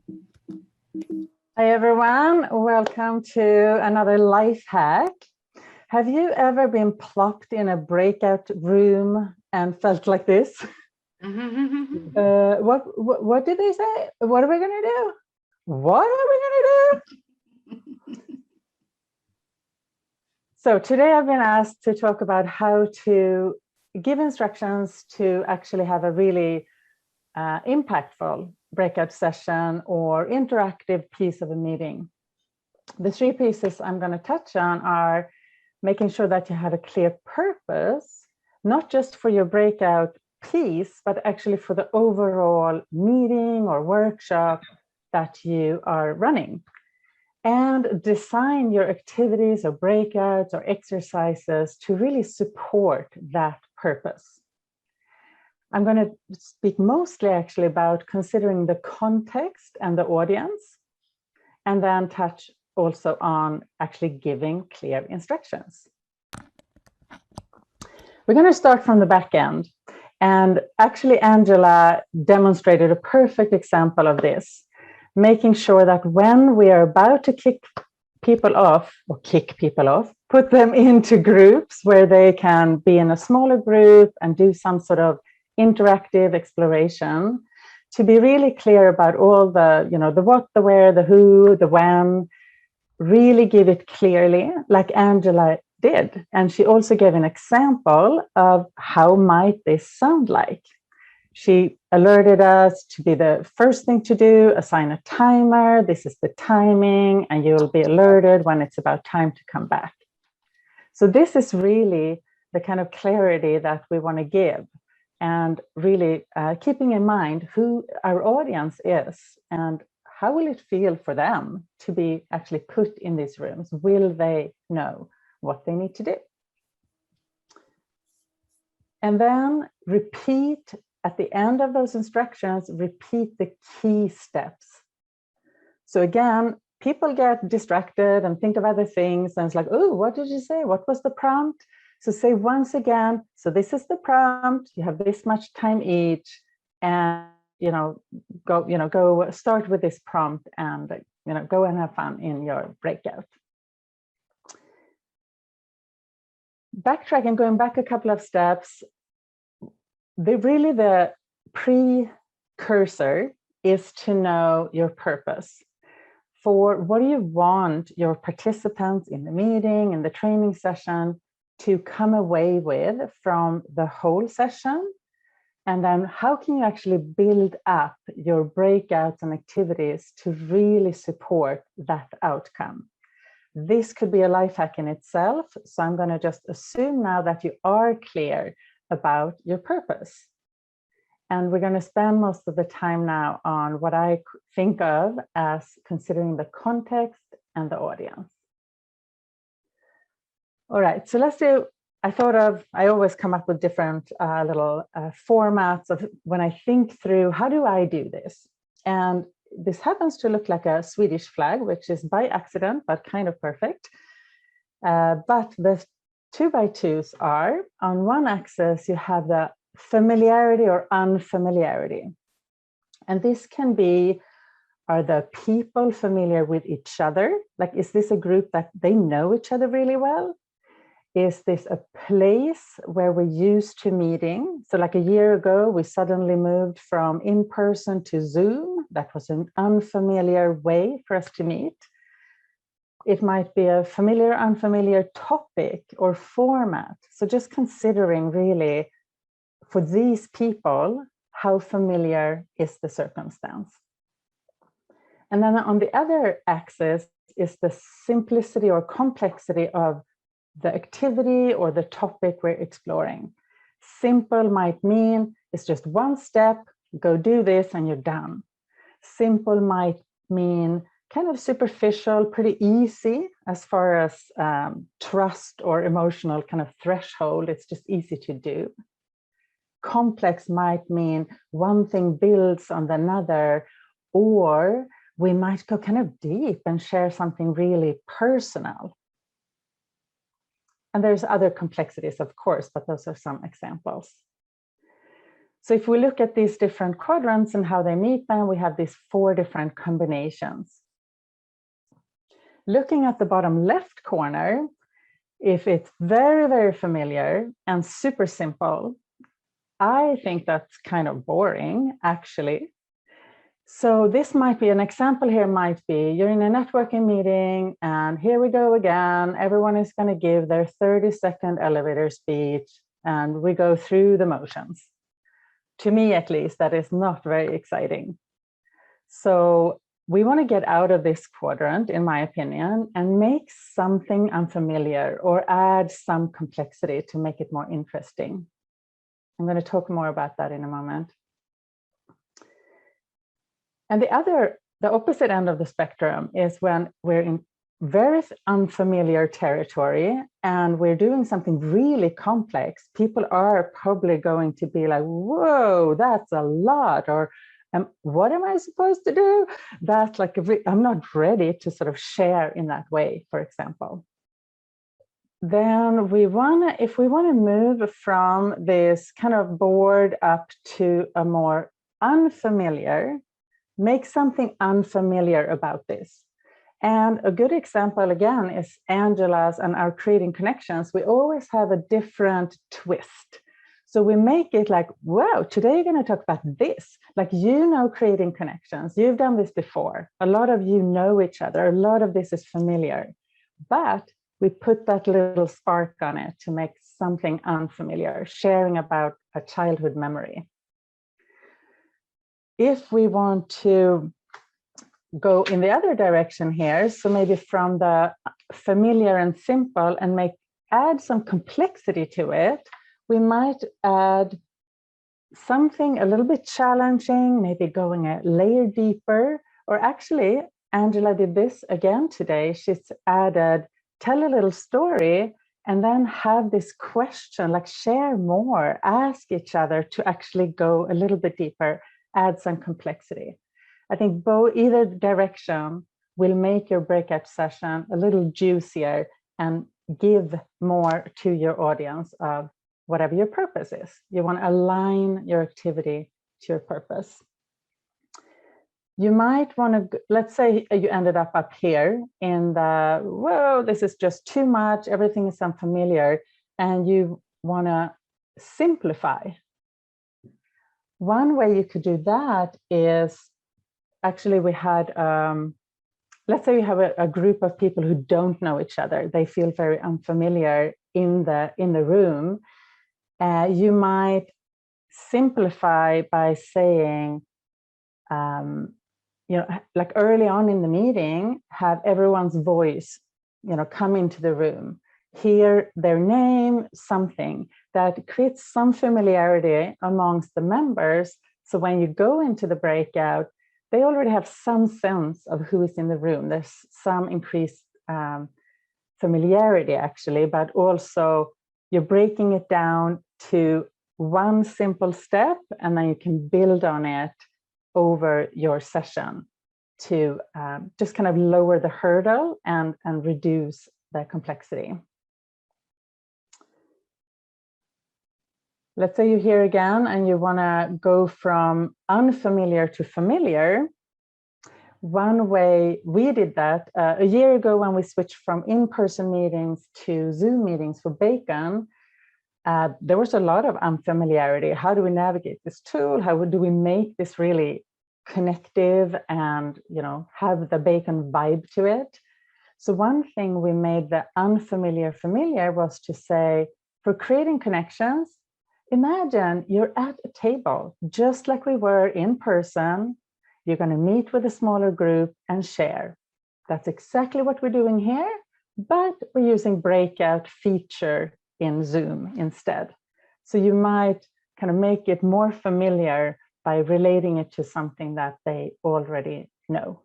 Hi everyone, welcome to another life hack. Have you ever been plopped in a breakout room and felt like this? What did they say? What are we going to do? What are we going to do? So today I've been asked to talk about how to give instructions to actually have a really impactful breakout session or interactive piece of a meeting. The three pieces I'm going to touch on are making sure that you have a clear purpose, not just for your breakout piece, but actually for the overall meeting or workshop that you are running. And design your activities or breakouts or exercises to really support that purpose. I'm going to speak mostly actually about considering the context and the audience, and then touch also on actually giving clear instructions. We're going to start from the back end. And actually, Angela demonstrated a perfect example of this, making sure that when we are about to kick people off, put them into groups where they can be in a smaller group and do some sort of interactive exploration, to be really clear about all the, the what, the where, the who, the when, really give it clearly, like Angela did. And she also gave an example of how might this sound like. She alerted us to be the first thing to do, assign a timer, this is the timing, and you'll be alerted when it's about time to come back. So this is really the kind of clarity that we want to give, and really keeping in mind who our audience is and how will it feel for them to be actually put in these rooms? Will they know what they need to do? And then repeat at the end of those instructions, repeat the key steps. So again, people get distracted and think of other things, and it's like, oh, what did you say? What was the prompt? So say once again, so this is the prompt, you have this much time each, and go start with this prompt and go and have fun in your breakout. Backtracking, going back a couple of steps, the precursor is to know your purpose. For what do you want your participants in the meeting, in the training session, to come away with from the whole session? And then how can you actually build up your breakouts and activities to really support that outcome? This could be a life hack in itself. So I'm going to just assume now that you are clear about your purpose. And we're going to spend most of the time now on what I think of as considering the context and the audience. All right, so let's do, I always come up with different little formats of when I think through, how do I do this? And this happens to look like a Swedish flag, which is by accident, but kind of perfect. But the 2x2s are, on one axis, you have the familiarity or unfamiliarity. And this can be, are the people familiar with each other? Like, is this a group that they know each other really well? Is this a place where we're used to meeting? So like a year ago, we suddenly moved from in-person to Zoom. That was an unfamiliar way for us to meet. It might be a familiar, unfamiliar topic or format. So just considering really for these people, how familiar is the circumstance? And then on the other axis is the simplicity or complexity of the activity or the topic we're exploring. Simple might mean it's just one step, go do this and you're done. Simple might mean kind of superficial, pretty easy as far as trust or emotional kind of threshold. It's just easy to do. Complex might mean one thing builds on another, or we might go kind of deep and share something really personal. And there's other complexities, of course, but those are some examples. So if we look at these different quadrants and how they meet, then we have these 4 different combinations. Looking at the bottom left corner, if it's very, very familiar and super simple, I think that's kind of boring, actually. So this might be an example here might be you're in a networking meeting and here we go again. Everyone is going to give their 30-second elevator speech and we go through the motions. To me, at least, that is not very exciting. So we want to get out of this quadrant, in my opinion, and make something unfamiliar or add some complexity to make it more interesting. I'm going to talk more about that in a moment. And the opposite end of the spectrum is when we're in very unfamiliar territory and we're doing something really complex. People are probably going to be like, whoa, that's a lot, or what am I supposed to do? That's like, I'm not ready to sort of share in that way, for example. Then if we want to move from this kind of board up to a more unfamiliar, make something unfamiliar about this. And a good example, again, is Angela's and our Creating Connections. We always have a different twist. So we make it like, wow, today you're going to talk about this. Like, Creating Connections. You've done this before. A lot of you know each other. A lot of this is familiar. But we put that little spark on it to make something unfamiliar, sharing about a childhood memory. If we want to go in the other direction here, so maybe from the familiar and simple and add some complexity to it, we might add something a little bit challenging, maybe going a layer deeper, or actually, Angela did this again today. She's added, tell a little story, and then have this question, like share more, ask each other to actually go a little bit deeper, add some complexity. I think either direction will make your breakout session a little juicier and give more to your audience of whatever your purpose is. You want to align your activity to your purpose. You might want to, let's say you ended up here in the, whoa, this is just too much, everything is unfamiliar, and you want to simplify. One way you could do that is, actually we had, let's say you have a group of people who don't know each other. They feel very unfamiliar in the room. You might simplify by saying, like early on in the meeting, have everyone's voice, come into the room, hear their name, something that creates some familiarity amongst the members. So when you go into the breakout, they already have some sense of who is in the room. There's some increased familiarity, actually, but also you're breaking it down to one simple step, and then you can build on it over your session to just kind of lower the hurdle and reduce the complexity. Let's say you're here again and you want to go from unfamiliar to familiar. One way we did that a year ago when we switched from in-person meetings to Zoom meetings for BACN, there was a lot of unfamiliarity. How do we navigate this tool? How do we make this really connective and have the BACN vibe to it? So one thing we made the unfamiliar familiar was to say, for creating connections, imagine you're at a table, just like we were in person. You're going to meet with a smaller group and share. That's exactly what we're doing here, but we're using breakout feature in Zoom instead. So you might kind of make it more familiar by relating it to something that they already know.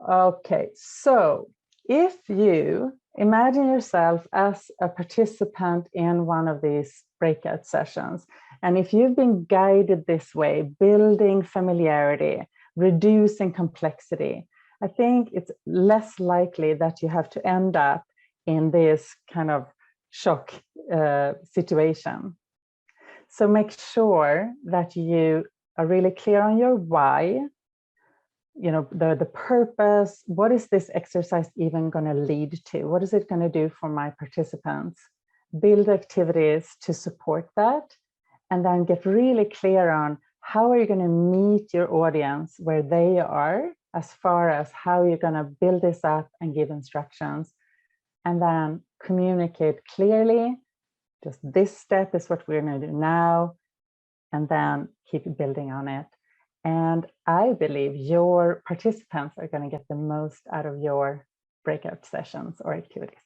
Okay, so if you imagine yourself as a participant in one of these breakout sessions, and if you've been guided this way, building familiarity, reducing complexity, I think it's less likely that you have to end up in this kind of shock situation. So make sure that you are really clear on your why, the purpose. What is this exercise even going to lead to? What is it going to do for my participants? Build activities to support that, and then get really clear on how are you going to meet your audience where they are, as far as how you're going to build this up and give instructions, and then communicate clearly. Just this step is what we're going to do now, and then keep building on it. And I believe your participants are going to get the most out of your breakout sessions or activities.